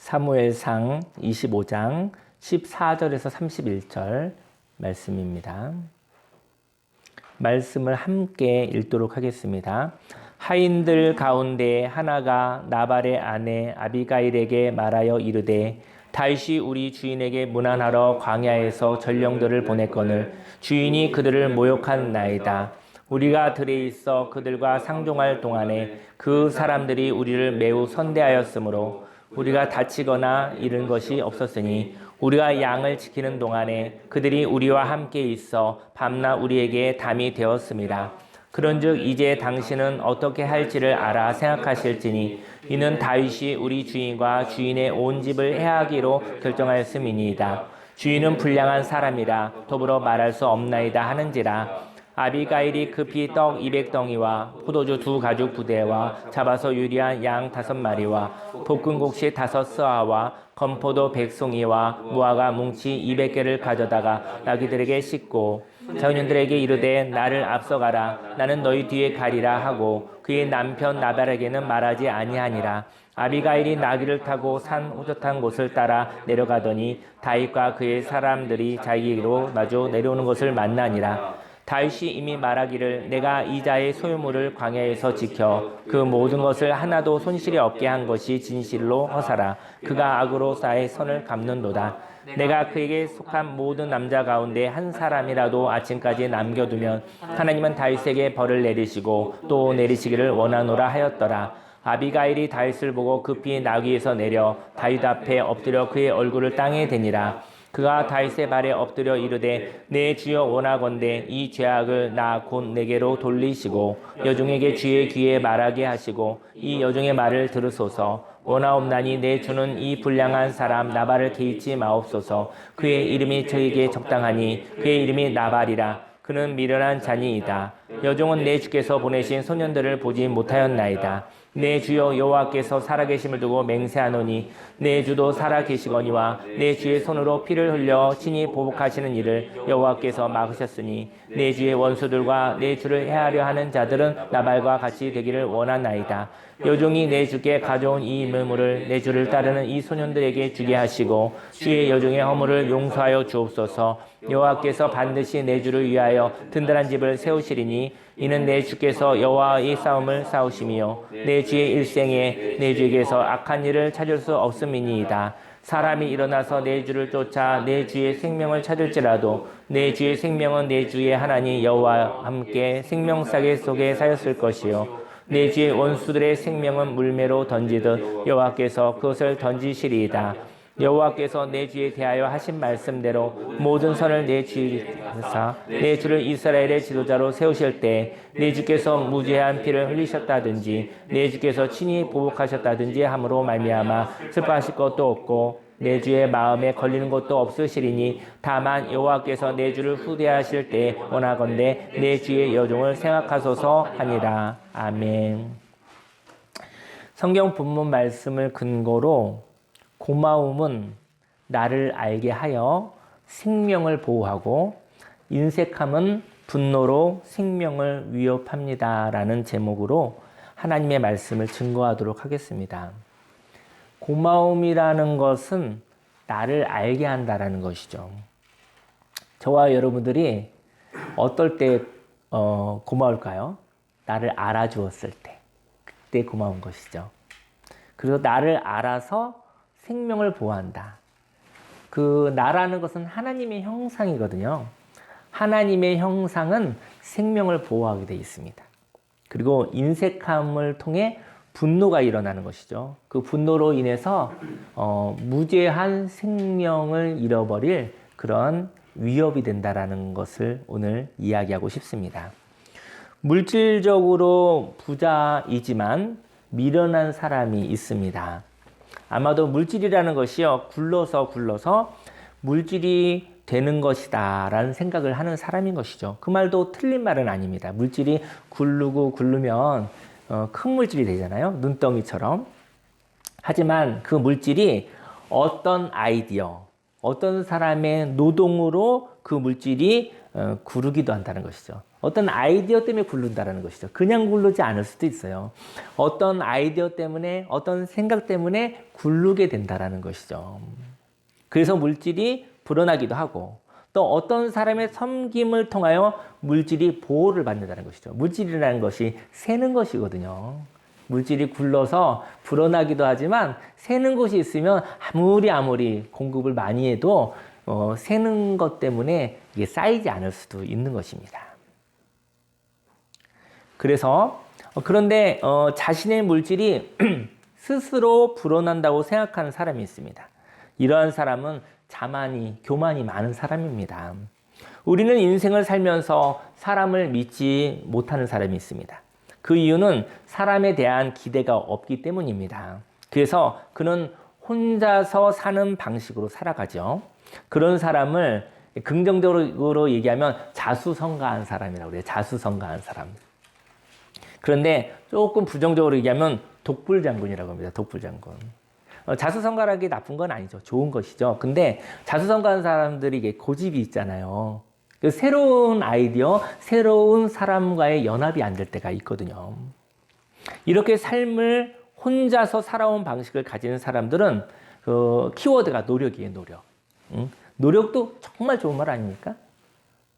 사무엘상 25장 14절에서 31절 말씀입니다. 말씀을 함께 읽도록 하겠습니다. 하인들 가운데 하나가 나발의 아내 아비가일에게 말하여 이르되 다윗이 우리 주인에게 문안하러 광야에서 전령들을 보냈거늘 주인이 그들을 모욕한 나이다. 우리가 들에 있어 그들과 상종할 동안에 그 사람들이 우리를 매우 선대하였으므로 우리가 다치거나 잃은 것이 없었으니 우리가 양을 지키는 동안에 그들이 우리와 함께 있어 밤낮 우리에게 담이 되었습니다. 그런즉 이제 당신은 어떻게 할지를 알아 생각하실지니 이는 다윗이 우리 주인과 주인의 온 집을 해하기로 결정하였음이니이다. 주인은 불량한 사람이라 더불어 말할 수 없나이다 하는지라. 아비가일이 급히 떡 200덩이와 포도주 2가죽 부대와 잡아서 유리한 양 5마리와 볶은 곡식 5스아와 건포도 100송이와 무화과 뭉치 200개를 가져다가 나귀들에게 싣고 자녀들에게 이르되 나를 앞서가라 나는 너희 뒤에 가리라 하고 그의 남편 나발에게는 말하지 아니하니라. 아비가일이 나귀를 타고 산 호젓한 곳을 따라 내려가더니 다윗과 그의 사람들이 자기로 마주 내려오는 것을 만나니라. 다윗이 이미 말하기를 내가 이 자의 소유물을 광야에서 지켜 그 모든 것을 하나도 손실이 없게 한 것이 진실로 허사라. 그가 악으로 나의 선을 갚는도다. 내가 그에게 속한 모든 남자 가운데 한 사람이라도 아침까지 남겨두면 하나님은 다윗에게 벌을 내리시고 또 내리시기를 원하노라 하였더라. 아비가일이 다윗을 보고 급히 나귀에서 내려 다윗 앞에 엎드려 그의 얼굴을 땅에 대니라. 그가 다윗의 발에 엎드려 이르되 내 주여 원하건대 이 죄악을 나 곧 내게로 돌리시고 여종에게 주의 귀에 말하게 하시고 이 여종의 말을 들으소서. 원하옵나니 내 주는 이 불량한 사람 나발을 개의치 마옵소서. 그의 이름이 저에게 적당하니 그의 이름이 나발이라. 그는 미련한 자니이다. 여종은 내 주께서 보내신 소년들을 보지 못하였나이다. 내 주여 여호와께서 살아계심을 두고 맹세하노니 내 주도 살아계시거니와 내 주의 손으로 피를 흘려 친히 보복하시는 일을 여호와께서 막으셨으니 내 주의 원수들과 내 주를 해하려 하는 자들은 나발과 같이 되기를 원하나이다. 여종이 내 주께 가져온 이 물물을 내 주를 따르는 이 소년들에게 주게 하시고 주의 여종의 허물을 용서하여 주옵소서. 여호와께서 반드시 내 주를 위하여 든든한 집을 세우시리니 이는 내 주께서 여호와의 싸움을 싸우시며 내 주의 일생에 내 주에게서 악한 일을 찾을 수 없음이니이다. 사람이 일어나서 내 주를 쫓아 내 주의 생명을 찾을지라도 내 주의 생명은 내 주의 하나님 여호와와 함께 생명싸개 속에 사였을 것이요 내 주의 원수들의 생명은 물매로 던지듯 여호와께서 그것을 던지시리이다. 여호와께서 내 주에 대하여 하신 말씀대로 모든 선을 내 주에서 내 주를 이스라엘의 지도자로 세우실 때 내 주께서 무죄한 피를 흘리셨다든지 내 주께서 친히 보복하셨다든지 함으로 말미암아 슬퍼하실 것도 없고 내 주의 마음에 걸리는 것도 없으시리니 다만 여호와께서 내 주를 후대하실 때 원하건대 내 주의 여종을 생각하소서 하니라. 아멘. 성경 본문 말씀을 근거로 고마움은 나를 알게 하여 생명을 보호하고 인색함은 분노로 생명을 위협합니다. 라는 제목으로 하나님의 말씀을 증거하도록 하겠습니다. 고마움이라는 것은 나를 알게 한다라는 것이죠. 저와 여러분들이 어떨 때 고마울까요? 나를 알아주었을 때. 그때 고마운 것이죠. 그리고 나를 알아서 생명을 보호한다. 그 나라는 것은 하나님의 형상이거든요. 하나님의 형상은 생명을 보호하게 되어 있습니다. 그리고 인색함을 통해 분노가 일어나는 것이죠. 그 분노로 인해서 무죄한 생명을 잃어버릴 그런 위협이 된다라는 것을 오늘 이야기하고 싶습니다. 물질적으로 부자이지만 미련한 사람이 있습니다. 아마도 물질이라는 것이요, 굴러서 물질이 되는 것이다 라는 생각을 하는 사람인 것이죠. 그 말도 틀린 말은 아닙니다. 물질이 굴르면 큰 물질이 되잖아요. 눈덩이처럼. 하지만 그 물질이 어떤 아이디어, 어떤 사람의 노동으로 그 물질이 구르기도 한다는 것이죠. 어떤 아이디어 때문에 굴른다라는 것이죠. 그냥 굴르지 않을 수도 있어요. 어떤 아이디어 때문에, 어떤 생각 때문에 굴르게 된다라는 것이죠. 그래서 물질이 불어나기도 하고, 또 어떤 사람의 섬김을 통하여 물질이 보호를 받는다는 것이죠. 물질이라는 것이 새는 것이거든요. 물질이 굴러서 불어나기도 하지만 새는 것이 있으면 아무리 공급을 많이 해도 새는 것 때문에 이게 쌓이지 않을 수도 있는 것입니다. 그래서 그런데 자신의 물질이 스스로 불어난다고 생각하는 사람이 있습니다. 이러한 사람은 교만이 많은 사람입니다. 우리는 인생을 살면서 사람을 믿지 못하는 사람이 있습니다. 그 이유는 사람에 대한 기대가 없기 때문입니다. 그래서 그는 혼자서 사는 방식으로 살아가죠. 그런 사람을 긍정적으로 얘기하면 자수성가한 사람이라고 그래요. 자수성가한 사람. 그런데 조금 부정적으로 얘기하면 독불장군이라고 합니다. 독불장군. 자수성가라는 게 나쁜 건 아니죠. 좋은 것이죠. 근데 자수성가한 사람들이 이게 고집이 있잖아요. 새로운 아이디어, 새로운 사람과의 연합이 안 될 때가 있거든요. 이렇게 삶을 혼자서 살아온 방식을 가지는 사람들은 키워드가 노력이에요. 노력. 노력도 정말 좋은 말 아닙니까?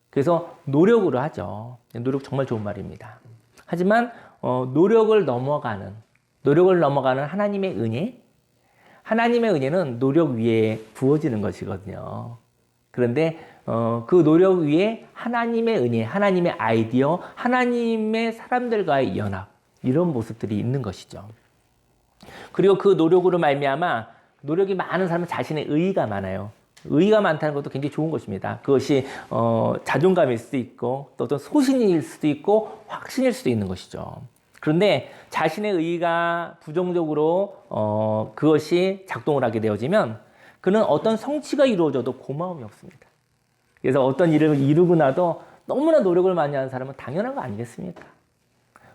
그래서 노력으로 하죠. 노력 정말 좋은 말입니다. 하지만 노력을 넘어가는 하나님의 은혜는 노력 위에 부어지는 것이거든요. 그런데 그 노력 위에 하나님의 은혜, 하나님의 아이디어, 하나님의 사람들과의 연합, 이런 모습들이 있는 것이죠. 그리고 그 노력으로 말미암아 노력이 많은 사람은 자신의 의의가 많아요. 의의가 많다는 것도 굉장히 좋은 것입니다. 그것이 자존감일 수도 있고 또 어떤 소신일 수도 있고 확신일 수도 있는 것이죠. 그런데 자신의 의의가 부정적으로 그것이 작동을 하게 되어지면 그는 어떤 성취가 이루어져도 고마움이 없습니다. 그래서 어떤 일을 이루고 나도 너무나 노력을 많이 하는 사람은 당연한 거 아니겠습니까?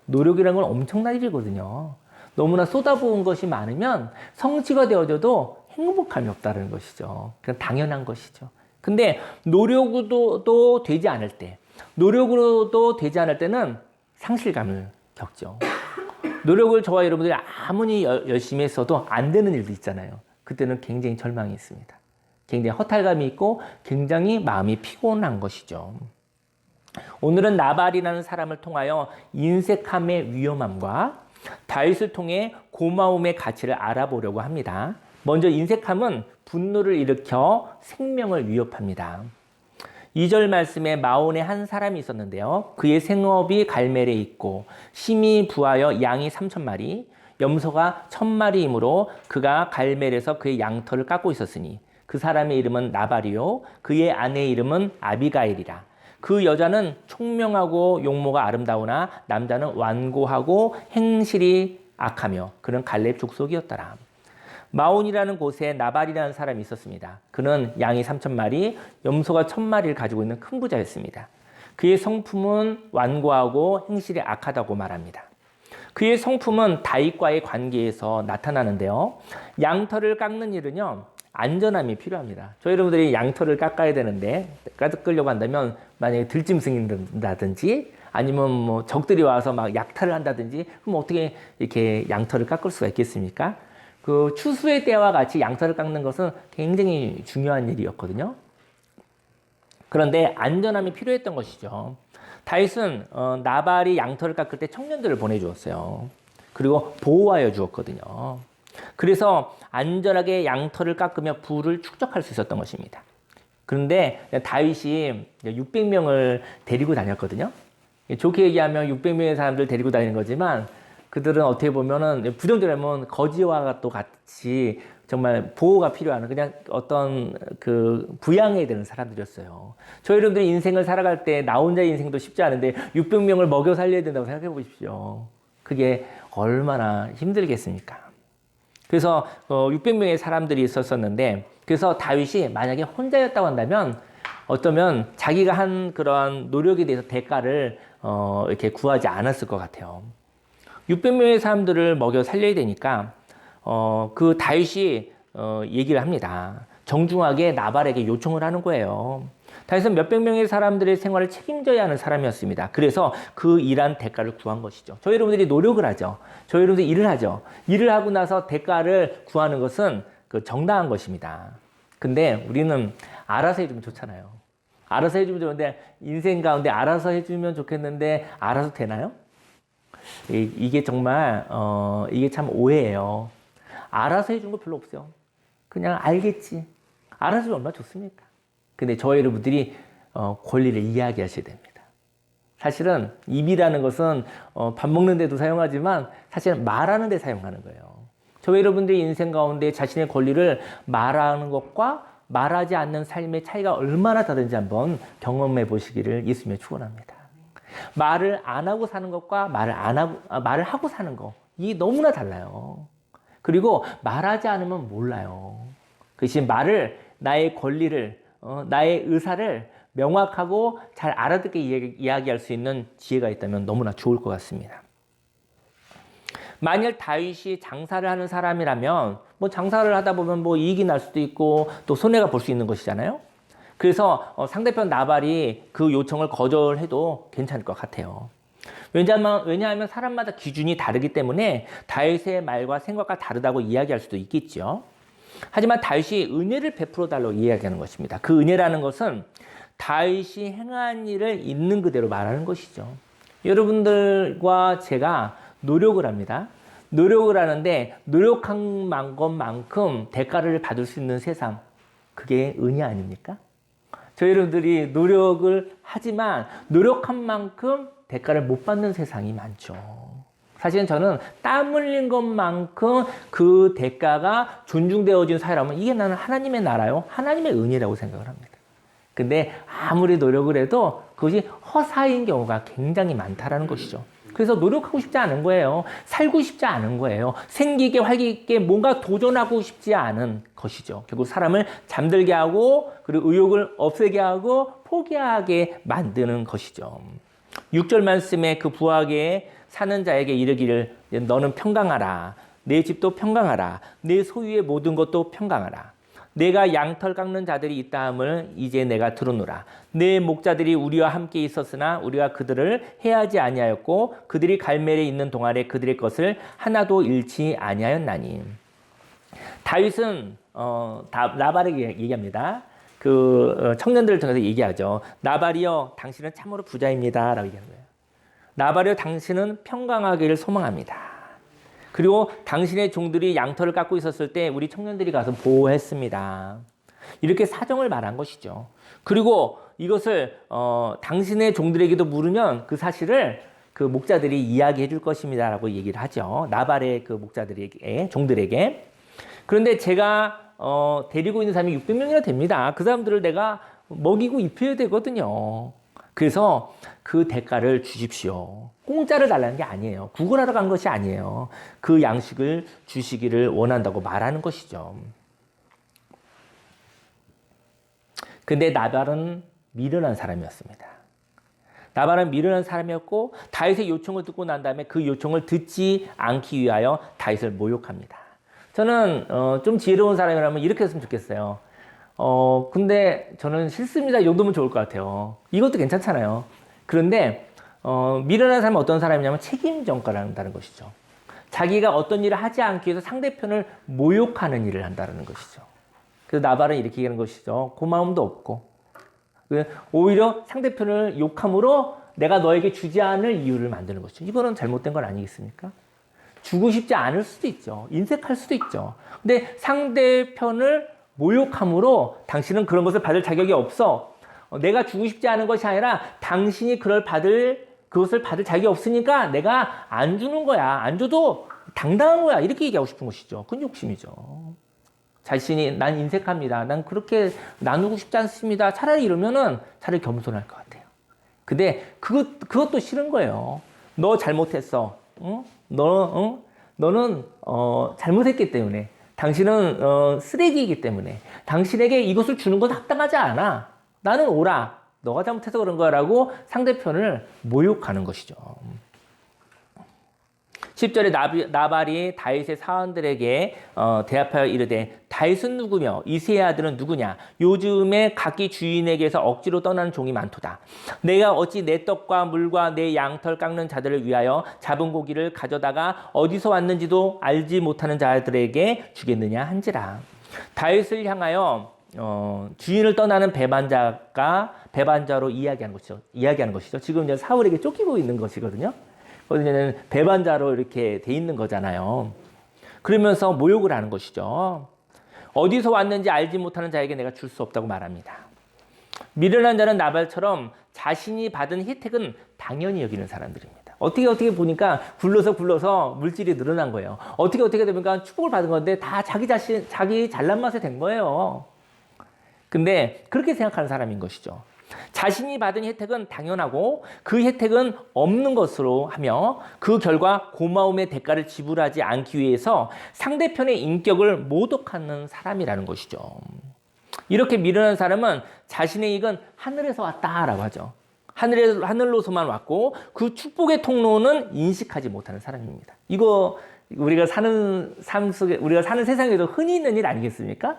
노력이라는 건 엄청난 일이거든요. 너무나 쏟아부은 것이 많으면 성취가 되어져도 행복감이 없다는 것이죠. 그건 당연한 것이죠. 근데 노력으로도 되지 않을 때는 상실감을 겪죠. 노력을 저와 여러분들이 아무리 열심히 했어도 안 되는 일도 있잖아요. 그때는 굉장히 절망이 있습니다. 굉장히 허탈감이 있고 굉장히 마음이 피곤한 것이죠. 오늘은 나발이라는 사람을 통하여 인색함의 위험함과 다윗을 통해 고마움의 가치를 알아보려고 합니다. 먼저 인색함은 분노를 일으켜 생명을 위협합니다. 2절 말씀에 마온에 한 사람이 있었는데요. 그의 생업이 갈멜에 있고 심히 부하여 양이 3,000마리, 염소가 1,000마리이므로 그가 갈멜에서 그의 양털을 깎고 있었으니 그 사람의 이름은 나발이요 그의 아내의 이름은 아비가일이라. 그 여자는 총명하고 용모가 아름다우나 남자는 완고하고 행실이 악하며 그는 갈렙 족속이었더라. 마온이라는 곳에 나발이라는 사람이 있었습니다. 그는 양이 3,000마리, 염소가 1,000마리를 가지고 있는 큰 부자였습니다. 그의 성품은 완고하고 행실이 악하다고 말합니다. 그의 성품은 다윗과의 관계에서 나타나는데요. 양털을 깎는 일은요, 안전함이 필요합니다. 저희 여러분들이 양털을 깎아야 되는데 깎으려고 한다면 만약에 들짐승이라든지 아니면 뭐 적들이 와서 막 약탈을 한다든지 그럼 어떻게 이렇게 양털을 깎을 수가 있겠습니까? 그 추수의 때와 같이 양털을 깎는 것은 굉장히 중요한 일이었거든요. 그런데 안전함이 필요했던 것이죠. 다윗은 나발이 양털을 깎을 때 청년들을 보내주었어요. 그리고 보호하여 주었거든요. 그래서 안전하게 양털을 깎으며 부를 축적할 수 있었던 것입니다. 그런데 다윗이 600명을 데리고 다녔거든요. 좋게 얘기하면 600명의 사람들 데리고 다니는 거지만 그들은 어떻게 보면은 부정적으로 하면 거지와 또 같이 정말 보호가 필요한 그냥 어떤 그 부양해야 되는 사람들이었어요. 저희 여러분들이 인생을 살아갈 때 나 혼자의 인생도 쉽지 않은데 600명을 먹여 살려야 된다고 생각해 보십시오. 그게 얼마나 힘들겠습니까? 그래서 600명의 사람들이 있었었는데 그래서 다윗이 만약에 혼자였다고 한다면 어쩌면 자기가 한 그런 노력에 대해서 대가를 이렇게 구하지 않았을 것 같아요. 600명의 사람들을 먹여 살려야 되니까 그 다윗이 얘기를 합니다. 정중하게 나발에게 요청을 하는 거예요. 다윗은 몇백 명의 사람들의 생활을 책임져야 하는 사람이었습니다. 그래서 그 일한 대가를 구한 것이죠. 저희 여러분들이 노력을 하죠. 저희 여러분들이 일을 하죠. 일을 하고 나서 대가를 구하는 것은 그 정당한 것입니다. 근데 우리는 알아서 해주면 좋잖아요. 알아서 해주면 좋은데 인생 가운데 알아서 해주면 좋겠는데 알아서 되나요? 이게 정말 이게 참 오해예요. 알아서 해준 거 별로 없어요. 그냥 알겠지. 알아서 해주면 얼마나 좋습니까? 근데 저희 여러분들이 권리를 이야기하셔야 됩니다. 사실은 입이라는 것은 밥 먹는 데도 사용하지만 사실은 말하는 데 사용하는 거예요. 저희 여러분들의 인생 가운데 자신의 권리를 말하는 것과 말하지 않는 삶의 차이가 얼마나 다른지 한번 경험해 보시기를 예수님의 축원합니다. 말을 안 하고 사는 것과 말을 하고 사는 것, 이 너무나 달라요. 그리고 말하지 않으면 몰라요. 그 대신 나의 권리를, 나의 의사를 명확하고 잘 알아듣게 이야기할 수 있는 지혜가 있다면 너무나 좋을 것 같습니다. 만일 다윗이 장사를 하는 사람이라면 뭐 장사를 하다 보면 뭐 이익이 날 수도 있고 또 손해가 볼 수 있는 것이잖아요. 그래서 상대편 나발이 그 요청을 거절해도 괜찮을 것 같아요. 왜냐하면 사람마다 기준이 다르기 때문에 다윗의 말과 생각과 다르다고 이야기할 수도 있겠죠. 하지만 다윗이 은혜를 베풀어 달라고 이야기하는 것입니다. 그 은혜라는 것은 다윗이 행한 일을 있는 그대로 말하는 것이죠. 여러분들과 제가 노력을 합니다. 노력을 하는데 노력한 것만큼 대가를 받을 수 있는 세상, 그게 은혜 아닙니까? 저희 여러분들이 노력을 하지만 노력한 만큼 대가를 못 받는 세상이 많죠. 사실은 저는 땀 흘린 것만큼 그 대가가 존중되어진 사회라면 이게 나는 하나님의 나라요, 하나님의 은혜라고 생각을 합니다. 근데 아무리 노력을 해도 그것이 허사인 경우가 굉장히 많다라는 것이죠. 그래서 노력하고 싶지 않은 거예요. 살고 싶지 않은 거예요. 생기게 활기있게 뭔가 도전하고 싶지 않은 것이죠. 결국 사람을 잠들게 하고 그리고 의욕을 없애게 하고 포기하게 만드는 것이죠. 6절 말씀에 그 부하게 사는 자에게 이르기를 너는 평강하라. 내 집도 평강하라. 내 소유의 모든 것도 평강하라. 내가 양털 깎는 자들이 있다함을 이제 내가 들으노라. 내 목자들이 우리와 함께 있었으나 우리가 그들을 해하지 아니하였고 그들이 갈멜에 있는 동안에 그들의 것을 하나도 잃지 아니하였나니. 다윗은 나발에게 얘기합니다. 청년들을 통해서 얘기하죠. 나발이여 당신은 참으로 부자입니다 라고 얘기하는 거예요. 나발이여 당신은 평강하기를 소망합니다. 그리고 당신의 종들이 양털을 깎고 있었을 때 우리 청년들이 가서 보호했습니다. 이렇게 사정을 말한 것이죠. 그리고 이것을 당신의 종들에게도 물으면 그 사실을 그 목자들이 이야기해 줄 것입니다 라고 얘기를 하죠. 나발의 그 목자들에게, 종들에게. 그런데 제가 데리고 있는 사람이 600명이나 됩니다. 그 사람들을 내가 먹이고 입혀야 되거든요. 그래서 그 대가를 주십시오. 공짜를 달라는 게 아니에요. 구걸하러 간 것이 아니에요. 그 양식을 주시기를 원한다고 말하는 것이죠. 근데 나발은 미련한 사람이었습니다. 나발은 미련한 사람이었고 다윗의 요청을 듣고 난 다음에 그 요청을 듣지 않기 위하여 다윗을 모욕합니다. 저는 좀 지혜로운 사람이라면 이렇게 했으면 좋겠어요. 근데 저는 싫습니다. 이 정도면 좋을 것 같아요. 이것도 괜찮잖아요. 그런데 미련한 사람은 어떤 사람이냐면 책임 전가를 한다는 것이죠. 자기가 어떤 일을 하지 않기 위해서 상대편을 모욕하는 일을 한다는 것이죠. 그래서 나발은 이렇게 얘기하는 것이죠. 고마움도 없고 오히려 상대편을 욕함으로 내가 너에게 주지 않을 이유를 만드는 것이죠. 이거는 잘못된 건 아니겠습니까? 주고 싶지 않을 수도 있죠. 인색할 수도 있죠. 근데 상대편을 모욕함으로 당신은 그런 것을 받을 자격이 없어. 내가 주고 싶지 않은 것이 아니라 당신이 그것을 받을 자격이 없으니까 내가 안 주는 거야. 안 줘도 당당한 거야. 이렇게 얘기하고 싶은 것이죠. 그건 욕심이죠. 자신이 난 인색합니다. 난 그렇게 나누고 싶지 않습니다. 차라리 이러면은 차라리 겸손할 것 같아요. 근데 그것도 싫은 거예요. 너 잘못했어. 응? 너는 잘못했기 때문에. 당신은 쓰레기이기 때문에 당신에게 이것을 주는 건 합당하지 않아. 나는 오라. 너가 잘못해서 그런 거라고 상대편을 모욕하는 것이죠. 10절에 나발이 다윗의 사원들에게 대합하여 이르되 다윗은 누구며 이새의 아들은 누구냐? 요즘에 각기 주인에게서 억지로 떠나는 종이 많도다. 내가 어찌 내 떡과 물과 내 양털 깎는 자들을 위하여 잡은 고기를 가져다가 어디서 왔는지도 알지 못하는 자들에게 주겠느냐 한지라. 다윗을 향하여 주인을 떠나는 배반자로 이야기하는 것이죠. 지금 이제 사울에게 쫓기고 있는 것이거든요. 거기는 배반자로 이렇게 돼 있는 거잖아요. 그러면서 모욕을 하는 것이죠. 어디서 왔는지 알지 못하는 자에게 내가 줄 수 없다고 말합니다. 미련한 자는 나발처럼 자신이 받은 혜택은 당연히 여기는 사람들입니다. 어떻게 보니까 굴러서 물질이 늘어난 거예요. 어떻게 되니까 축복을 받은 건데 다 자기 잘난 맛에 된 거예요. 근데 그렇게 생각하는 사람인 것이죠. 자신이 받은 혜택은 당연하고 그 혜택은 없는 것으로 하며 그 결과 고마움의 대가를 지불하지 않기 위해서 상대편의 인격을 모독하는 사람이라는 것이죠. 이렇게 미련한 사람은 자신의 이익은 하늘에서 왔다라고 하죠. 하늘로서만 왔고 그 축복의 통로는 인식하지 못하는 사람입니다. 이거 우리가 사는 세상에도 흔히 있는 일 아니겠습니까?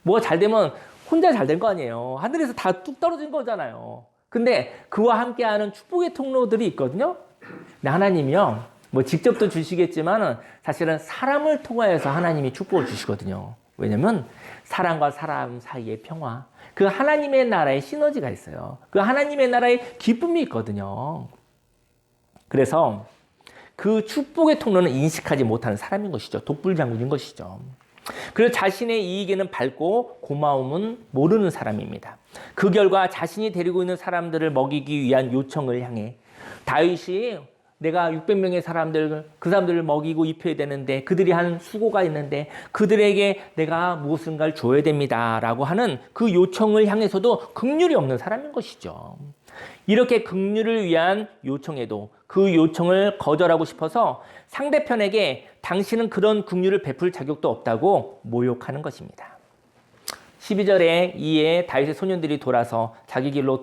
뭐가 잘 되면 혼자 잘 된 거 아니에요. 하늘에서 다 뚝 떨어진 거잖아요. 근데 그와 함께하는 축복의 통로들이 있거든요. 근데 하나님이요, 뭐 직접도 주시겠지만 사실은 사람을 통하여서 하나님이 축복을 주시거든요. 왜냐면 사람과 사람 사이의 평화, 그 하나님의 나라의 시너지가 있어요. 그 하나님의 나라의 기쁨이 있거든요. 그래서 그 축복의 통로는 인식하지 못하는 사람인 것이죠. 독불장군인 것이죠. 그리고 자신의 이익에는 밝고 고마움은 모르는 사람입니다. 그 결과 자신이 데리고 있는 사람들을 먹이기 위한 요청을 향해 다윗이 내가 600명의 그 사람들을 먹이고 입혀야 되는데 그들이 한 수고가 있는데 그들에게 내가 무엇인가를 줘야 됩니다라고 하는 그 요청을 향해서도 긍휼이 없는 사람인 것이죠. 이렇게 긍휼을 위한 요청에도 그 요청을 거절하고 싶어서 상대편에게 당신은 그런 긍휼을 베풀 자격도 없다고 모욕하는 것입니다. 12절에 이에 다윗의 소년들이 돌아서 자기 길로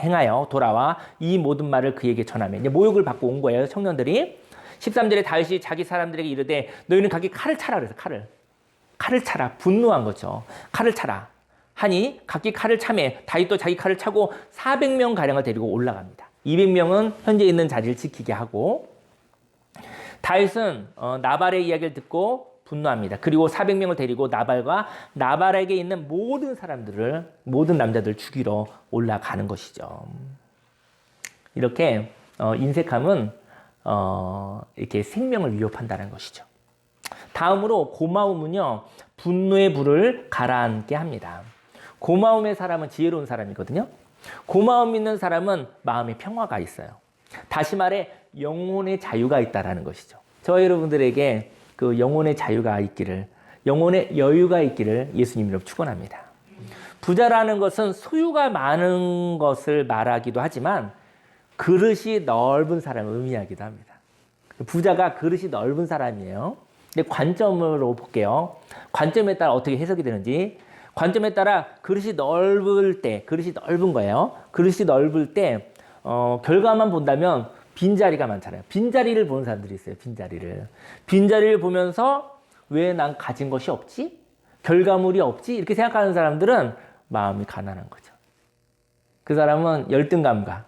행하여 돌아와 이 모든 말을 그에게 전하며 이제 모욕을 받고 온 거예요. 청년들이. 13절에 다윗이 자기 사람들에게 이르되 너희는 각기 칼을 차라 그래서 칼을 차라. 분노한 거죠. 칼을 차라. 하니 각기 칼을 차매 다윗도 자기 칼을 차고 400명 가량을 데리고 올라갑니다. 200명은 현재 있는 자리를 지키게 하고 다윗은 나발의 이야기를 듣고 분노합니다. 그리고 400명을 데리고 나발에게 있는 모든 남자들을 죽이러 올라가는 것이죠. 이렇게 인색함은 이렇게 생명을 위협한다는 것이죠. 다음으로 고마움은요, 분노의 불을 가라앉게 합니다. 고마움의 사람은 지혜로운 사람이거든요. 고마움 있는 사람은 마음의 평화가 있어요. 다시 말해 영혼의 자유가 있다라는 것이죠. 저 여러분들에게 그 영혼의 자유가 있기를, 영혼의 여유가 있기를 예수님으로 축원합니다. 부자라는 것은 소유가 많은 것을 말하기도 하지만 그릇이 넓은 사람을 의미하기도 합니다. 부자가 그릇이 넓은 사람이에요. 근데 관점으로 볼게요. 관점에 따라 어떻게 해석이 되는지. 관점에 따라 그릇이 넓은 거예요. 그릇이 넓을 때 결과만 본다면 빈자리가 많잖아요. 빈자리를 보는 사람들이 있어요. 빈자리를 보면서 왜 난 가진 것이 없지? 결과물이 없지? 이렇게 생각하는 사람들은 마음이 가난한 거죠. 그 사람은 열등감과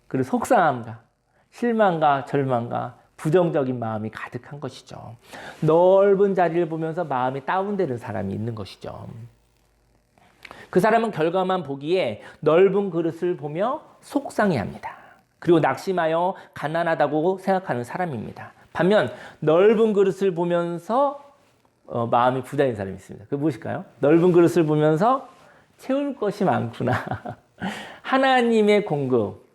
그리고 속상함과 실망과 절망과 부정적인 마음이 가득한 것이죠. 넓은 자리를 보면서 마음이 다운되는 사람이 있는 것이죠. 그 사람은 결과만 보기에 넓은 그릇을 보며 속상해합니다. 그리고 낙심하여 가난하다고 생각하는 사람입니다. 반면 넓은 그릇을 보면서 마음이 부자인 사람이 있습니다. 그게 무엇일까요? 넓은 그릇을 보면서 채울 것이 많구나. 하나님의 공급,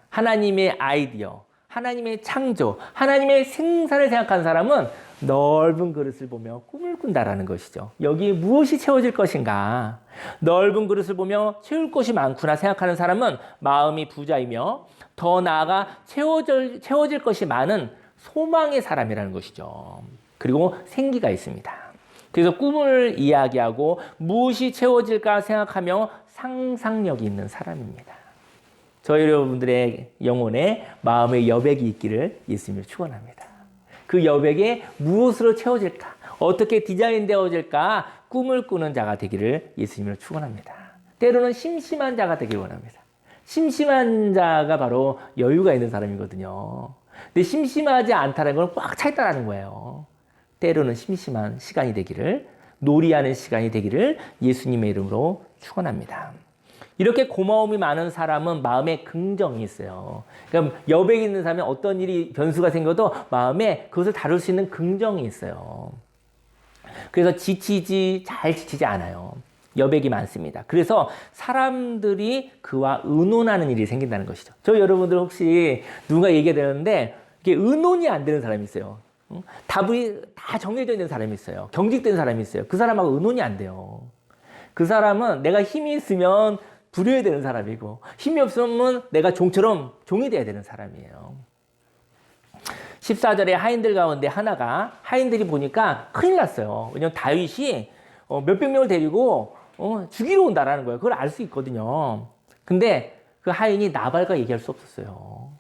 하나님의 아이디어, 하나님의 창조, 하나님의 생산을 생각하는 사람은 넓은 그릇을 보며 꿈을 꾼다라는 것이죠. 여기 무엇이 채워질 것인가? 넓은 그릇을 보며 채울 것이 많구나 생각하는 사람은 마음이 부자이며 더 나아가 채워질 것이 많은 소망의 사람이라는 것이죠. 그리고 생기가 있습니다. 그래서 꿈을 이야기하고 무엇이 채워질까 생각하며 상상력이 있는 사람입니다. 저희 여러분들의 영혼에 마음의 여백이 있기를 예수님을 축원합니다. 그 여백에 무엇으로 채워질까? 어떻게 디자인되어질까? 꿈을 꾸는 자가 되기를 예수님으로 축원합니다. 때로는 심심한 자가 되길 원합니다. 심심한 자가 바로 여유가 있는 사람이거든요. 근데 심심하지 않다는 건 꽉 차 있다는 거예요. 때로는 심심한 시간이 되기를, 놀이하는 시간이 되기를 예수님의 이름으로 축원합니다. 이렇게 고마움이 많은 사람은 마음에 긍정이 있어요. 그러니까 여백이 있는 사람은 어떤 일이 변수가 생겨도 마음에 그것을 다룰 수 있는 긍정이 있어요. 그래서 잘 지치지 않아요. 여백이 많습니다. 그래서 사람들이 그와 의논하는 일이 생긴다는 것이죠. 저 여러분들 혹시 누군가 얘기가 되는데 이게 의논이 안 되는 사람이 있어요. 답이 다 정해져 있는 사람이 있어요. 경직된 사람이 있어요. 그 사람하고 의논이 안 돼요. 그 사람은 내가 힘이 있으면 부려야 되는 사람이고 힘이 없으면 내가 종이 돼야 되는 사람이에요. 14절에 하인들 가운데 하나가 하인들이 보니까 큰일 났어요. 왜냐하면 다윗이 몇백 명을 데리고 죽이러 온다라는 거예요. 그걸 알 수 있거든요. 근데 그 하인이 나발과 얘기할 수 없었어요.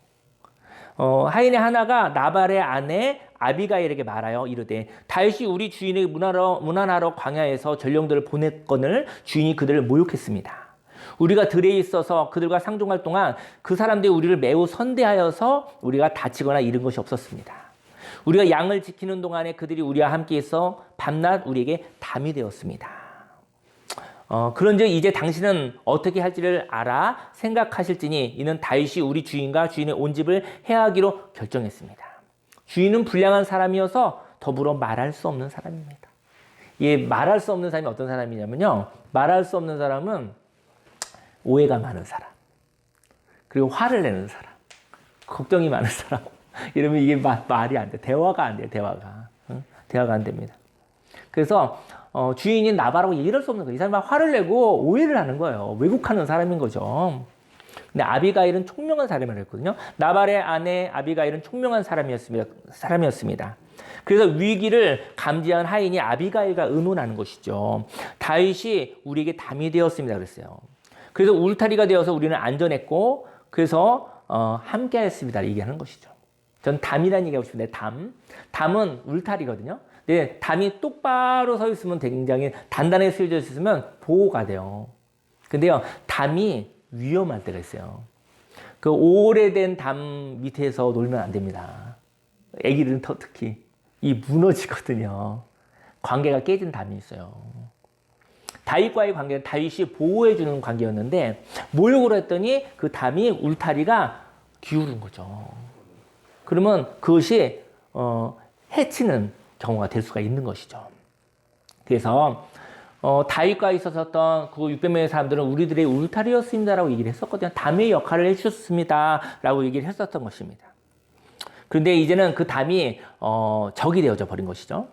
하인의 하나가 나발의 아내 아비가일에게 말하여 이르되 다윗이 우리 주인에게 문안하러 광야에서 전령들을 보냈거늘 주인이 그들을 모욕했습니다. 우리가 들에 있어서 그들과 상종할 동안 그 사람들이 우리를 매우 선대하여서 우리가 다치거나 잃은 것이 없었습니다. 우리가 양을 지키는 동안에 그들이 우리와 함께 있어 밤낮 우리에게 담이 되었습니다. 그런즉 이제 당신은 어떻게 할지를 알아 생각하실지니 이는 다윗이 우리 주인과 주인의 온 집을 해하기로 결정했습니다. 주인은 불량한 사람이어서 더불어 말할 수 없는 사람입니다. 이 말할 수 없는 사람이 어떤 사람이냐면요. 말할 수 없는 사람은 오해가 많은 사람, 그리고 화를 내는 사람, 걱정이 많은 사람. 이러면 이게 말이 안 돼. 대화가 안 돼요. 대화가 안 됩니다. 그래서 주인이 나발하고 얘기를 할 수 없는 거예요. 이 사람은 화를 내고 오해를 하는 거예요. 왜곡하는 사람인 거죠. 근데 아비가일은 총명한 사람이라고 했거든요. 나발의 아내 아비가일은 총명한 사람이었습니다. 그래서 위기를 감지한 하인이 아비가일과 의논하는 것이죠. 다윗이 우리에게 담이 되었습니다. 그랬어요. 그래서 울타리가 되어서 우리는 안전했고 그래서 함께 했습니다. 얘기하는 것이죠. 전 담이라는 얘기하고 싶은데 담은 울타리거든요. 근데 담이 똑바로 서 있으면 굉장히 단단하게 쓰여져 있으면 보호가 돼요. 근데요, 담이 위험할 때가 있어요. 그 오래된 담 밑에서 놀면 안 됩니다. 애기들은 특히 이 무너지거든요. 관계가 깨진 담이 있어요. 다윗과의 관계는 다윗이 보호해주는 관계였는데 모욕을 했더니 그 담이 울타리가 기울은 거죠. 그러면 그것이 해치는 경우가 될 수가 있는 것이죠. 그래서 다윗과 있었던 그 600명의 사람들은 우리들의 울타리였습니다라고 얘기를 했었거든요. 담의 역할을 해주셨습니다라고 얘기를 했었던 것입니다. 그런데 이제는 그 담이 적이 되어져 버린 것이죠.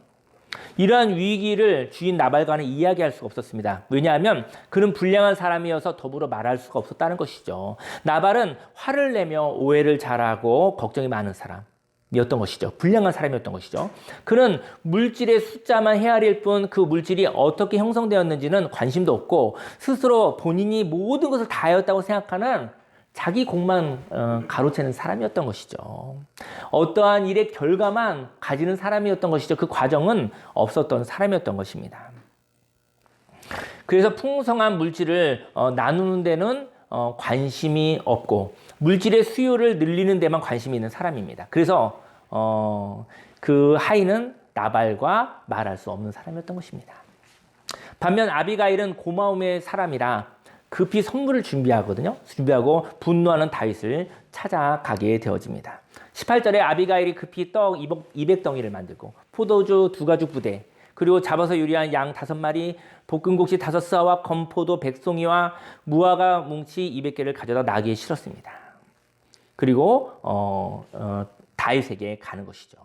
이러한 위기를 주인 나발과는 이야기할 수가 없었습니다. 왜냐하면 그는 불량한 사람이어서 더불어 말할 수가 없었다는 것이죠. 나발은 화를 내며 오해를 잘하고 걱정이 많은 사람이었던 것이죠. 불량한 사람이었던 것이죠. 그는 물질의 숫자만 헤아릴 뿐 그 물질이 어떻게 형성되었는지는 관심도 없고 스스로 본인이 모든 것을 다 하였다고 생각하는 자기 공만 가로채는 사람이었던 것이죠. 어떠한 일의 결과만 가지는 사람이었던 것이죠. 그 과정은 없었던 사람이었던 것입니다. 그래서 풍성한 물질을 나누는 데는 관심이 없고 물질의 수요를 늘리는 데만 관심이 있는 사람입니다. 그래서 그 하인은 나발과 말할 수 없는 사람이었던 것입니다. 반면 아비가일은 고마움의 사람이라 급히 선물을 준비하고 분노하는 다윗을 찾아가게 되어집니다. 18절에 아비가일이 급히 떡 200덩이를 만들고 포도주 2가죽 부대 그리고 잡아서 요리한 양 5마리 볶음국시 5사와 건포도 100송이와 무화과 뭉치 200개를 가져다 나귀에 실었습니다. 그리고 다윗에게 가는 것이죠.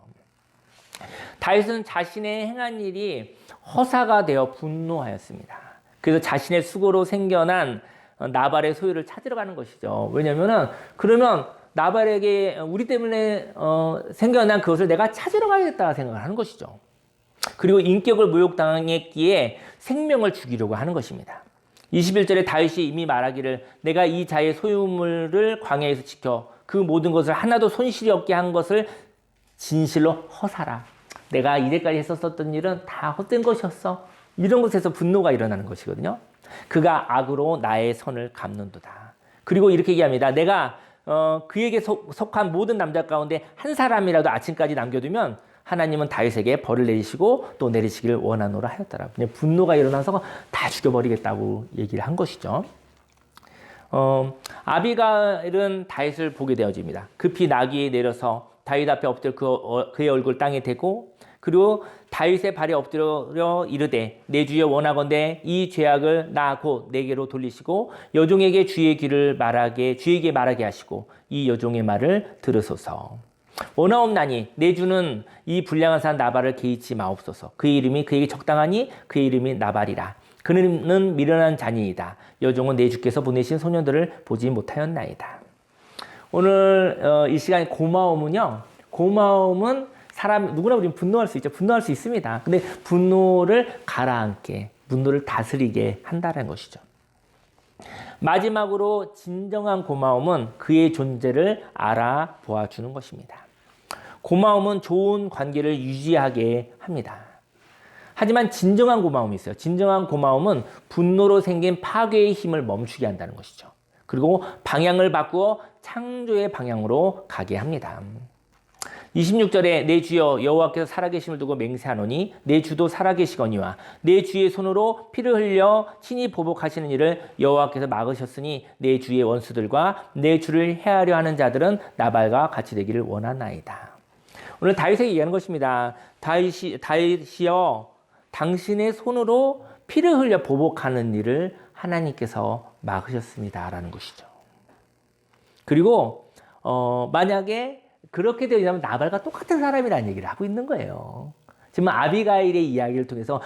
다윗은 자신의 행한 일이 허사가 되어 분노하였습니다. 그래서 자신의 수고로 생겨난 나발의 소유를 찾으러 가는 것이죠. 왜냐면은 그러면 나발에게 우리 때문에 생겨난 그것을 내가 찾으러 가야겠다 생각을 하는 것이죠. 그리고 인격을 모욕당했기에 생명을 죽이려고 하는 것입니다. 21절에 다윗이 이미 말하기를 내가 이 자의 소유물을 광야에서 지켜 그 모든 것을 하나도 손실이 없게 한 것을 진실로 허사라. 내가 이제까지 했었던 일은 다 헛된 것이었어. 이런 것에서 분노가 일어나는 것이거든요. 그가 악으로 나의 선을 갚는도다. 그리고 이렇게 얘기합니다. 내가 그에게 속한 모든 남자 가운데 한 사람이라도 아침까지 남겨두면 하나님은 다윗에게 벌을 내리시고 또 내리시기를 원하노라 하였더라. 그냥 분노가 일어나서 다 죽여버리겠다고 얘기를 한 것이죠. 아비가일은 다윗을 보게 되어집니다. 급히 나귀에 내려서 다윗 앞에 엎드려 그의 얼굴 땅에 대고 그리고 다윗의 발에 엎드려 이르되 내 주여 원하건대 이 죄악을 나 곧 내게로 돌리시고 여종에게 주에게 말하게 하시고 이 여종의 말을 들으소서. 원하옵나니 내 주는 이 불량한 산 나발을 개의치 마옵소서. 그의 이름이 그에게 적당하니 그의 이름이 나발이라. 그는 미련한 자니이다. 여종은 내 주께서 보내신 소년들을 보지 못하였나이다. 오늘 이 시간에 고마움은요. 고마움은 사람 누구나 우리는 분노할 수 있죠. 분노할 수 있습니다. 근데 분노를 가라앉게, 분노를 다스리게 한다는 것이죠. 마지막으로 진정한 고마움은 그의 존재를 알아보아 주는 것입니다. 고마움은 좋은 관계를 유지하게 합니다. 하지만 진정한 고마움이 있어요. 진정한 고마움은 분노로 생긴 파괴의 힘을 멈추게 한다는 것이죠. 그리고 방향을 바꾸어 창조의 방향으로 가게 합니다. 26절에 내 주여 여호와께서 살아계심을 두고 맹세하노니 내 주도 살아계시거니와 내 주의 손으로 피를 흘려 친히 보복하시는 일을 여호와께서 막으셨으니 내 주의 원수들과 내 주를 해하려 하는 자들은 나발과 같이 되기를 원하나이다. 오늘 다윗에게 얘기하는 것입니다. 다윗이여 당신의 손으로 피를 흘려 보복하는 일을 하나님께서 막으셨습니다. 라는 것이죠. 그리고 만약에 그렇게 되면 나발과 똑같은 사람이라는 얘기를 하고 있는 거예요. 지금 아비가일의 이야기를 통해서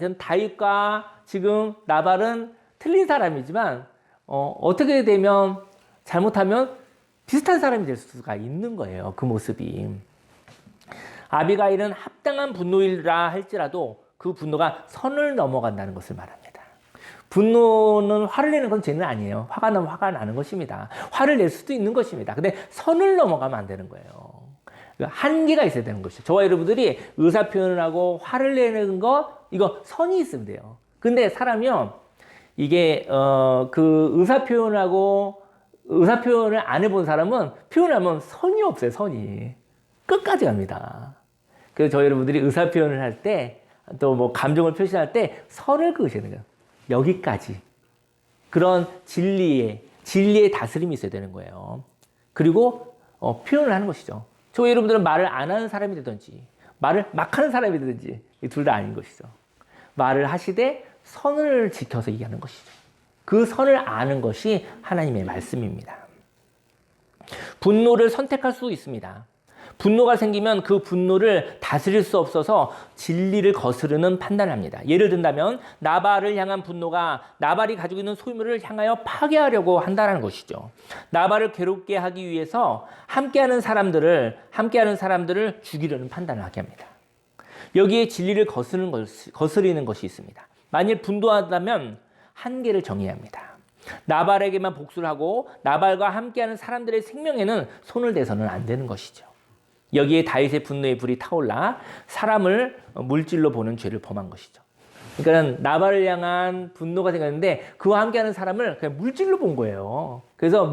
전 다윗과 지금 나발은 틀린 사람이지만 어떻게 되면 잘못하면 비슷한 사람이 될 수가 있는 거예요. 그 모습이. 아비가일은 합당한 분노이라 할지라도 그 분노가 선을 넘어간다는 것을 말합니다. 분노는 화를 내는 건 죄는 아니에요. 화가 나면 화가 나는 것입니다. 화를 낼 수도 있는 것입니다. 근데 선을 넘어가면 안 되는 거예요. 한계가 있어야 되는 것이죠. 저와 여러분들이 의사표현을 하고 화를 내는 거 이거 선이 있으면 돼요. 근데 사람이요 이게 그 의사표현을 안 해본 사람은 표현하면 선이 없어요. 선이 끝까지 갑니다. 그래서 저희 여러분들이 의사표현을 할 때 또 뭐 감정을 표시할 때 선을 그으셔야 돼요. 여기까지. 그런 진리의 다스림이 있어야 되는 거예요. 그리고 표현을 하는 것이죠. 저희 여러분들은 말을 안 하는 사람이 되든지 말을 막 하는 사람이 되든지 둘 다 아닌 것이죠. 말을 하시되 선을 지켜서 얘기하는 것이죠. 그 선을 아는 것이 하나님의 말씀입니다. 분노를 선택할 수 있습니다. 분노가 생기면 그 분노를 다스릴 수 없어서 진리를 거스르는 판단을 합니다. 예를 든다면 나발을 향한 분노가 나발이 가지고 있는 소유물을 향하여 파괴하려고 한다는 것이죠. 나발을 괴롭게 하기 위해서 함께하는 사람들을 죽이려는 판단을 하게 합니다. 여기에 진리를 거스르는 것이 있습니다. 만일 분노한다면 한계를 정해야 합니다. 나발에게만 복수를 하고 나발과 함께하는 사람들의 생명에는 손을 대서는 안 되는 것이죠. 여기에 다윗의 분노의 불이 타올라 사람을 물질로 보는 죄를 범한 것이죠. 그러니까 나발을 향한 분노가 생겼는데 그와 함께하는 사람을 그냥 물질로 본 거예요. 그래서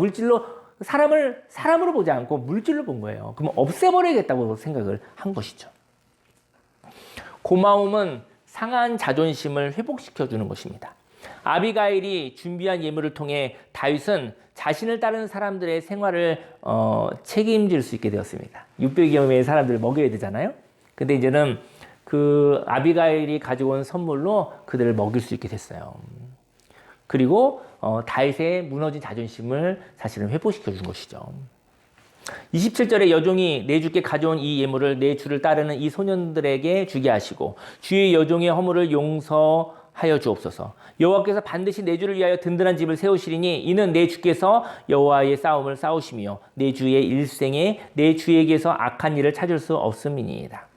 사람으로 보지 않고 물질로 본 거예요. 그러면 없애버려야겠다고 생각을 한 것이죠. 고마움은 상한 자존심을 회복시켜주는 것입니다. 아비가일이 준비한 예물을 통해 다윗은 자신을 따르는 사람들의 생활을 책임질 수 있게 되었습니다. 600여 명의 사람들을 먹여야 되잖아요. 근데 이제는 그 아비가일이 가지고 온 선물로 그들을 먹일 수 있게 됐어요. 그리고 다윗의 무너진 자존심을 사실은 회복시켜 준 것이죠. 27절에 여종이 내 주께 가져온 이 예물을 내 주를 따르는 이 소년들에게 주게 하시고 주의 여종의 허물을 용서하여 주옵소서. 여호와께서 반드시 내 주를 위하여 든든한 집을 세우시리니 이는 내 주께서 여호와의 싸움을 싸우시며 내 주의 일생에 내 주에게서 악한 일을 찾을 수 없음이니이다.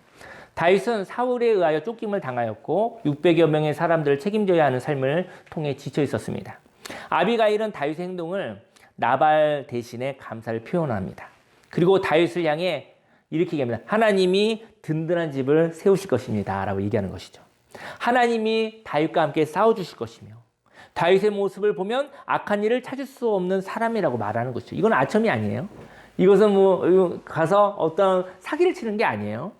다윗은 사울에 의하여 쫓김을 당하였고 600여 명의 사람들을 책임져야 하는 삶을 통해 지쳐 있었습니다. 아비가일은 다윗의 행동을 나발 대신에 감사를 표현합니다. 그리고 다윗을 향해 이렇게 얘기합니다. 하나님이 든든한 집을 세우실 것입니다. 라고 얘기하는 것이죠. 하나님이 다윗과 함께 싸워주실 것이며 다윗의 모습을 보면 악한 일을 찾을 수 없는 사람이라고 말하는 것이죠. 이건 아첨이 아니에요. 이것은 뭐 가서 어떤 사기를 치는 게 아니에요.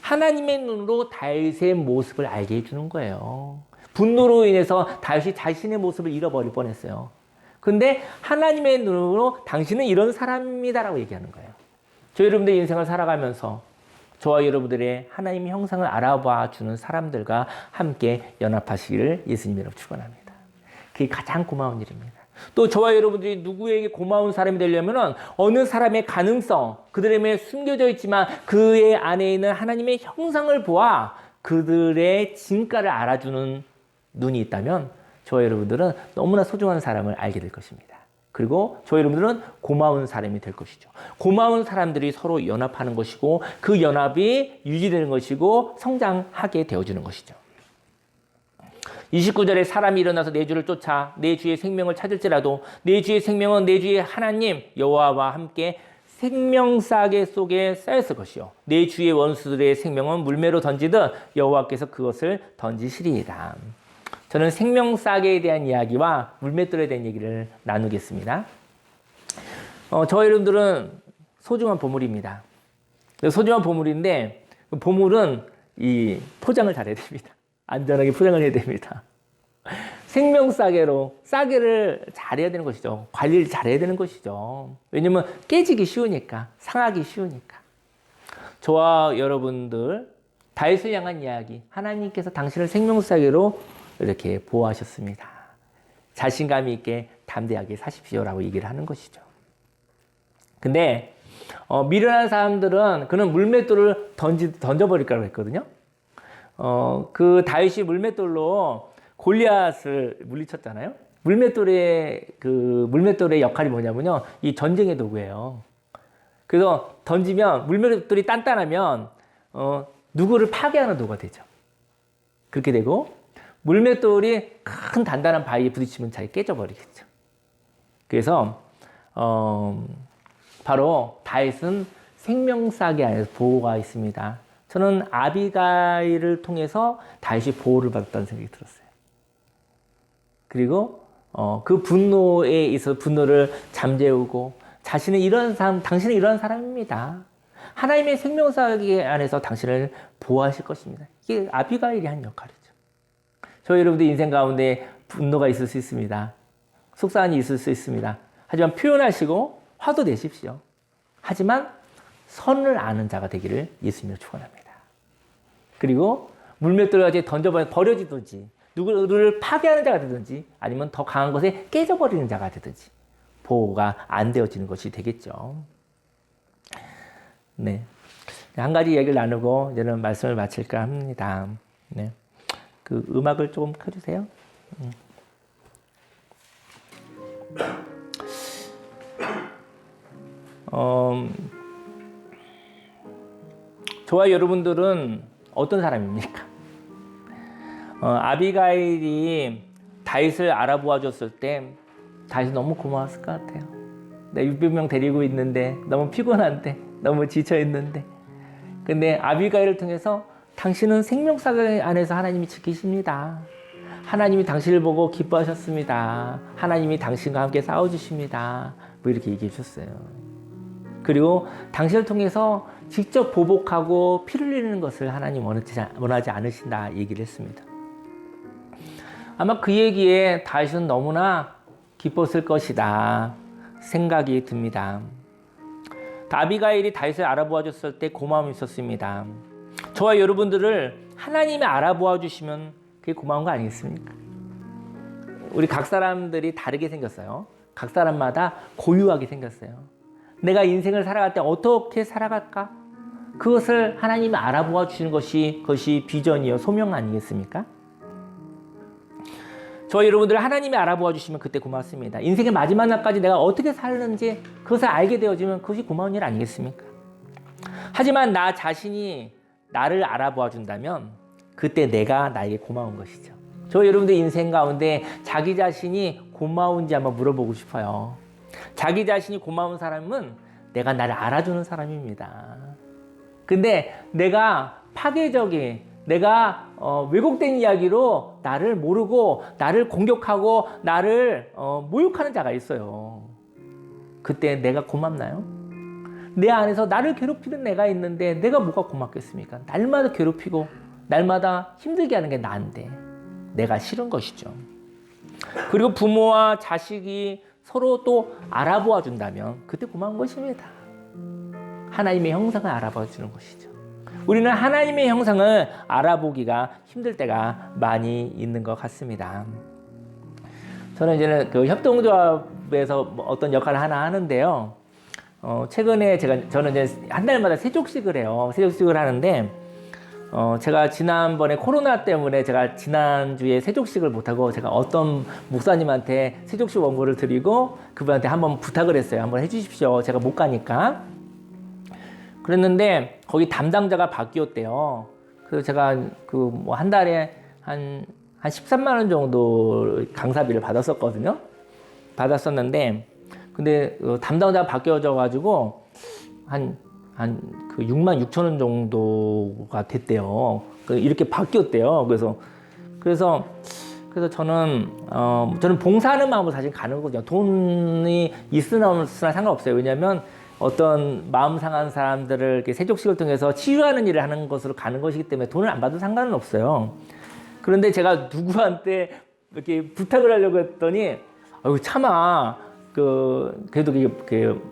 하나님의 눈으로 다윗의 모습을 알게 해주는 거예요. 분노로 인해서 다윗이 자신의 모습을 잃어버릴 뻔했어요. 근데 하나님의 눈으로 당신은 이런 사람입니다라고 얘기하는 거예요. 저 여러분들의 인생을 살아가면서 저와 여러분들의 하나님의 형상을 알아봐 주는 사람들과 함께 연합하시기를 예수님으로 축원합니다. 그게 가장 고마운 일입니다. 또 저와 여러분들이 누구에게 고마운 사람이 되려면 어느 사람의 가능성, 그들에게 숨겨져 있지만 그의 안에 있는 하나님의 형상을 보아 그들의 진가를 알아주는 눈이 있다면 저와 여러분들은 너무나 소중한 사람을 알게 될 것입니다. 그리고 저와 여러분들은 고마운 사람이 될 것이죠. 고마운 사람들이 서로 연합하는 것이고 그 연합이 유지되는 것이고 성장하게 되어주는 것이죠. 29절에 사람이 일어나서 내 주를 쫓아 내 주의 생명을 찾을지라도 내 주의 생명은 내 주의 하나님 여호와와 함께 생명싸개 속에 쌓였을 것이요 내 주의 원수들의 생명은 물매로 던지듯 여호와께서 그것을 던지시리이다. 저는 생명싸개에 대한 이야기와 물맷돌에 대한 얘기를 나누겠습니다. 저와 여러분들은 소중한 보물입니다. 소중한 보물인데 보물은 이 포장을 잘해야 됩니다. 안전하게 포장을 해야 됩니다. 생명싸개로 싸개를 잘해야 되는 것이죠. 관리를 잘해야 되는 것이죠. 왜냐면 깨지기 쉬우니까, 상하기 쉬우니까. 저와 여러분들 다윗을 향한 이야기, 하나님께서 당신을 생명싸개로 이렇게 보호하셨습니다. 자신감 있게 담대하게 사십시오라고 얘기를 하는 것이죠. 근데 미련한 사람들은 그는 물맷돌을 던져버릴까라고 했거든요. 그 다윗이 물맷돌로 골리앗을 물리쳤잖아요. 물맷돌의 역할이 뭐냐면요, 이 전쟁의 도구예요. 그래서 던지면 물맷돌이 단단하면 누구를 파괴하는 도구가 되죠. 그렇게 되고 물맷돌이 큰 단단한 바위에 부딪히면 잘 깨져버리겠죠. 그래서 바로 다윗은 생명싸개 안에서 보호가 있습니다. 저는 아비가일을 통해서 다윗이 보호를 받았다는 생각이 들었어요. 그리고 그 분노에 있어서 분노를 잠재우고 자신은 이런 사람, 당신은 이런 사람입니다. 하나님의 생명싸개 안에서 당신을 보호하실 것입니다. 이게 아비가일이 한 역할이죠. 저희 여러분들 인생 가운데 분노가 있을 수 있습니다. 속상함이 있을 수 있습니다. 하지만 표현하시고 화도 내십시오. 하지만 선을 아는 자가 되기를 예수님으로 축원합니다. 그리고 물맷돌같이 버려지든지 누구를 파괴하는 자가 되든지 아니면 더 강한 것에 깨져버리는 자가 되든지 보호가 안 되어지는 것이 되겠죠. 네, 한 가지 얘기를 나누고 이제는 말씀을 마칠까 합니다. 네. 그 음악을 조금 켜주세요. 저와 여러분들은 어떤 사람입니까? 아비가일이 다윗을 알아보아 줬을 때 다윗이 너무 고마웠을 것 같아요. 내 600명 데리고 있는데 너무 피곤한데 너무 지쳐 있는데 근데 아비가일을 통해서 당신은 생명싸개 안에서 하나님이 지키십니다. 하나님이 당신을 보고 기뻐하셨습니다. 하나님이 당신과 함께 싸워주십니다. 뭐 이렇게 얘기해 주셨어요. 그리고 당신을 통해서 직접 보복하고 피를 흘리는 것을 하나님 원하지 않으신다 얘기를 했습니다. 아마 그 얘기에 다윗은 너무나 기뻤을 것이다 생각이 듭니다. 아비가일이 다윗을 알아보아 줬을 때 고마움이 있었습니다. 저와 여러분들을 하나님이 알아보아 주시면 그게 고마운 거 아니겠습니까? 우리 각 사람들이 다르게 생겼어요. 각 사람마다 고유하게 생겼어요. 내가 인생을 살아갈 때 어떻게 살아갈까? 그것을 하나님이 알아보아 주시는 그것이 비전이요 소명 아니겠습니까? 저와 여러분들 하나님이 알아보아 주시면 그때 고맙습니다. 인생의 마지막 날까지 내가 어떻게 살는지 그것을 알게 되어지면 그것이 고마운 일 아니겠습니까? 하지만 나 자신이 나를 알아보아 준다면 그때 내가 나에게 고마운 것이죠. 저 여러분들 인생 가운데 자기 자신이 고마운지 한번 물어보고 싶어요. 자기 자신이 고마운 사람은 내가 나를 알아주는 사람입니다. 근데 내가 파괴적인, 내가 왜곡된 이야기로 나를 모르고 나를 공격하고 나를 모욕하는 자가 있어요. 그때 내가 고맙나요? 내 안에서 나를 괴롭히는 내가 있는데 내가 뭐가 고맙겠습니까? 날마다 괴롭히고 날마다 힘들게 하는 게 나인데 내가 싫은 것이죠. 그리고 부모와 자식이 서로 또 알아보아 준다면 그때 고마운 것입니다. 하나님의 형상을 알아봐 주는 것이죠. 우리는 하나님의 형상을 알아보기가 힘들 때가 많이 있는 것 같습니다. 저는 이제는 그 협동조합에서 어떤 역할을 하나 하는데요. 최근에 저는 이제 한 달마다 세족식을 해요. 세족식을 하는데, 제가 지난번에 코로나 때문에 제가 지난주에 세족식을 못하고 제가 어떤 목사님한테 세족식 원고를 드리고 그분한테 한번 부탁을 했어요. 한번 해주십시오. 제가 못 가니까. 그랬는데 거기 담당자가 바뀌었대요. 그래서 제가 그 뭐 한 달에 한 13만 원 정도 강사비를 받았었거든요. 받았었는데 근데 담당자가 바뀌어져 가지고 한 그 6만 6천 원 정도가 됐대요. 이렇게 바뀌었대요. 그래서 저는 봉사하는 마음으로 사실 가는 거거든요. 돈이 있으나 없으나 상관없어요. 왜냐하면 어떤 마음 상한 사람들을 이렇게 세족식을 통해서 치유하는 일을 하는 것으로 가는 것이기 때문에 돈을 안 받아도 상관은 없어요. 그런데 제가 누구한테 이렇게 부탁을 하려고 했더니 차마 그래도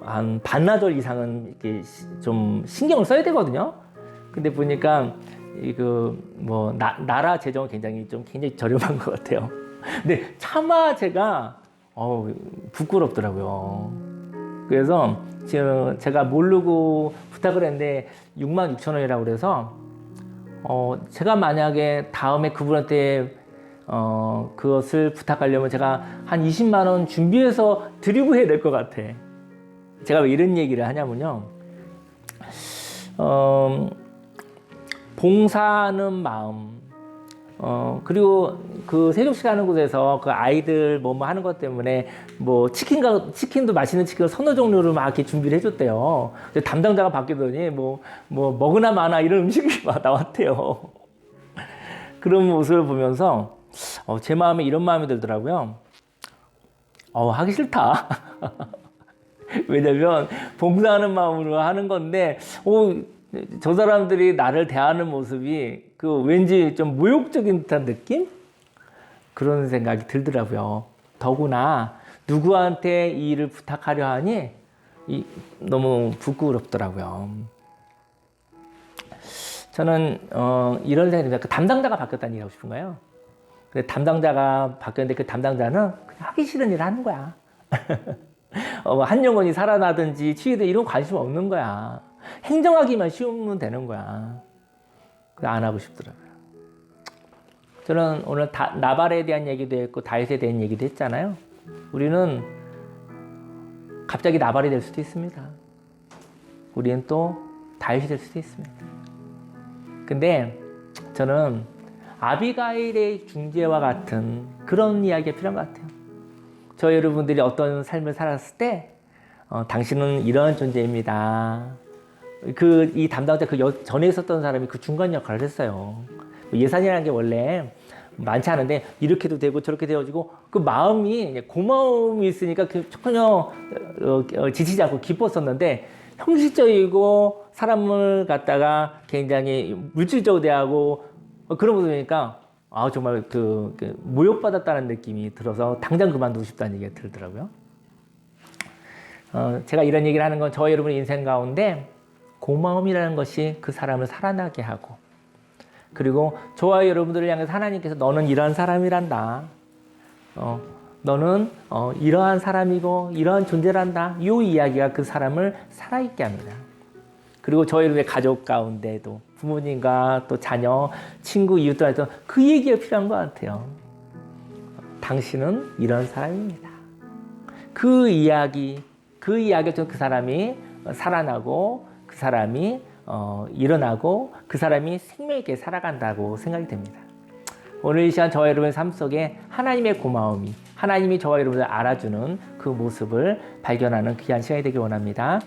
한 반나절 이상은 이렇게 좀 신경을 써야 되거든요. 근데 보니까 나라 재정은 굉장히 저렴한 것 같아요. 근데 차마 제가 부끄럽더라고요. 그래서 지금 제가 모르고 부탁을 했는데 6만 6천 원이라고 그래서 제가 만약에 다음에 그분한테 그것을 부탁하려면 제가 한 20만 원 준비해서 드리고 해야 될 것 같아. 제가 왜 이런 얘기를 하냐면요. 봉사하는 마음, 그리고 그 세족식 하는 곳에서 그 아이들 뭐 하는 것 때문에 뭐 치킨도 맛있는 치킨을 서너 종류를 막 이렇게 준비를 해줬대요. 담당자가 바뀌더니 뭐 먹으나 마나 이런 음식이 막 나왔대요. 그런 모습을 보면서 제 마음에 이런 마음이 들더라고요. 하기 싫다. 왜냐면 봉사하는 마음으로 하는 건데 저 사람들이 나를 대하는 모습이 왠지 좀 모욕적인 듯한 느낌? 그런 생각이 들더라고요. 더구나 누구한테 이 일을 부탁하려 하니 너무 부끄럽더라고요. 저는 이런 생각이 듭니다. 그 담당자가 바뀌었다는 얘기하고 싶은 거예요. 근데 담당자가 바뀌었는데 그 담당자는 그냥 하기 싫은 일을 하는 거야. 한 영혼이 살아나든지 치유돼 이런 관심 없는 거야. 행정하기만 쉬우면 되는 거야. 안 하고 싶더라고요. 저는 오늘 나발에 대한 얘기도 했고 다윗에 대한 얘기도 했잖아요. 우리는 갑자기 나발이 될 수도 있습니다. 우리는 또 다윗이 될 수도 있습니다. 근데 저는 아비가일의 중재와 같은 그런 이야기가 필요한 것 같아요. 저 여러분들이 어떤 삶을 살았을 때 당신은 이런 존재입니다. 이 담당자 전에 있었던 사람이 그 중간 역할을 했어요. 예산이라는 게 원래 많지 않은데 이렇게도 되고 저렇게 되어지고 그 마음이 고마움이 있으니까 전혀 지치지 않고 기뻤었는데 형식적이고 사람을 갖다가 굉장히 물질적으로 대하고 그런 거 보니까 정말 모욕받았다는 느낌이 들어서 당장 그만두고 싶다는 얘기가 들더라고요. 제가 이런 얘기를 하는 건 저 여러분의 인생 가운데 고마움이라는 것이 그 사람을 살아나게 하고 그리고 저와 여러분들을 향해서 하나님께서 너는 이러한 사람이란다. 너는 이러한 사람이고 이러한 존재란다. 이 이야기가 그 사람을 살아있게 합니다. 그리고 저희 여러분의 가족 가운데도 부모님과 또 자녀, 친구, 이웃들한테 그 얘기가 필요한 것 같아요. 당신은 이런 사람입니다. 그 이야기를 통해 그 사람이 살아나고 그 사람이 일어나고 그 사람이 생명 있게 살아간다고 생각이 됩니다. 오늘 이 시간 저와 여러분의 삶 속에 하나님의 고마움이 하나님이 저와 여러분을 알아주는 그 모습을 발견하는 귀한 시간이 되길 원합니다.